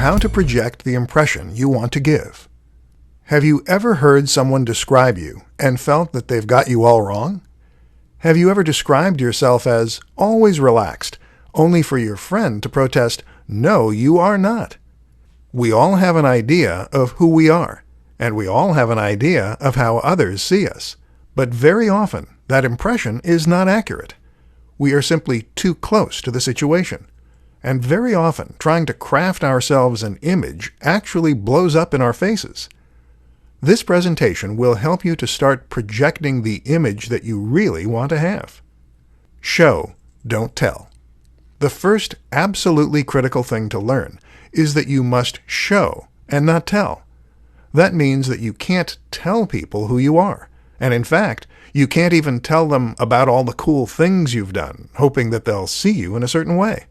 how to project the impression you want to give. Have you ever heard someone describe you and felt that they've got you all wrong? Have you ever described yourself as always relaxed, only for your friend to protest, "No, you are not"? We all have an idea of who we are, and we all have an idea of how others see us. But very often, that impression is not accurate. We are simply too close to the situation. And very often, trying to craft ourselves an image actually blows up in our faces. This presentation will help you to start projecting the image that you really want to have. Show, don't tell. The first absolutely critical thing to learn is that you must show and not tell. That means that you can't tell people who you are. And in fact, you can't even tell them about all the cool things you've done, hoping that they'll see you in a certain way.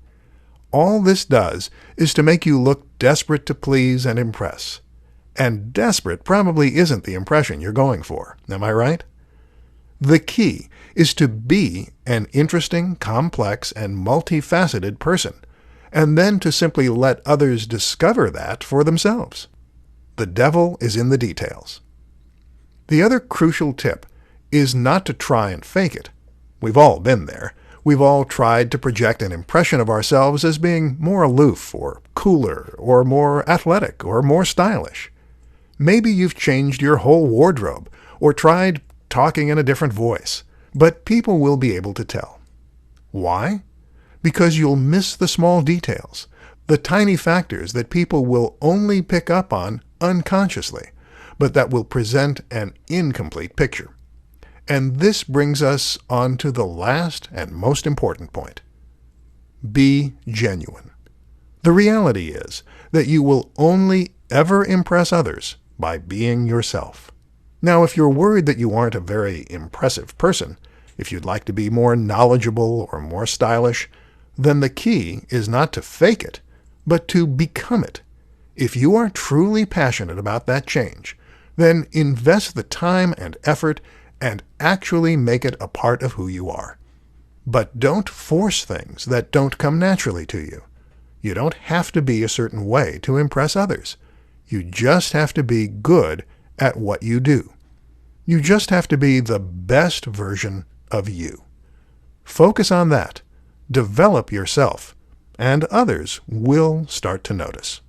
All this does is to make you look desperate to please and impress. And desperate probably isn't the impression you're going for. Am I right? The key is to be an interesting, complex, and multifaceted person, and then to simply let others discover that for themselves. The devil is in the details. The other crucial tip is not to try and fake it. We've all been there. We've all tried to project an impression of ourselves as being more aloof, or cooler, or more athletic, or more stylish. Maybe you've changed your whole wardrobe, or tried talking in a different voice, but people will be able to tell. Why? Because you'll miss the small details, the tiny factors that people will only pick up on unconsciously, but that will present an incomplete picture. And this brings us on to the last and most important point. Be genuine. The reality is that you will only ever impress others by being yourself. Now, if you're worried that you aren't a very impressive person, if you'd like to be more knowledgeable or more stylish, then the key is not to fake it, but to become it. If you are truly passionate about that change, then invest the time and effort and actually make it a part of who you are. But don't force things that don't come naturally to you. You don't have to be a certain way to impress others. You just have to be good at what you do. You just have to be the best version of you. Focus on that. Develop yourself, and others will start to notice.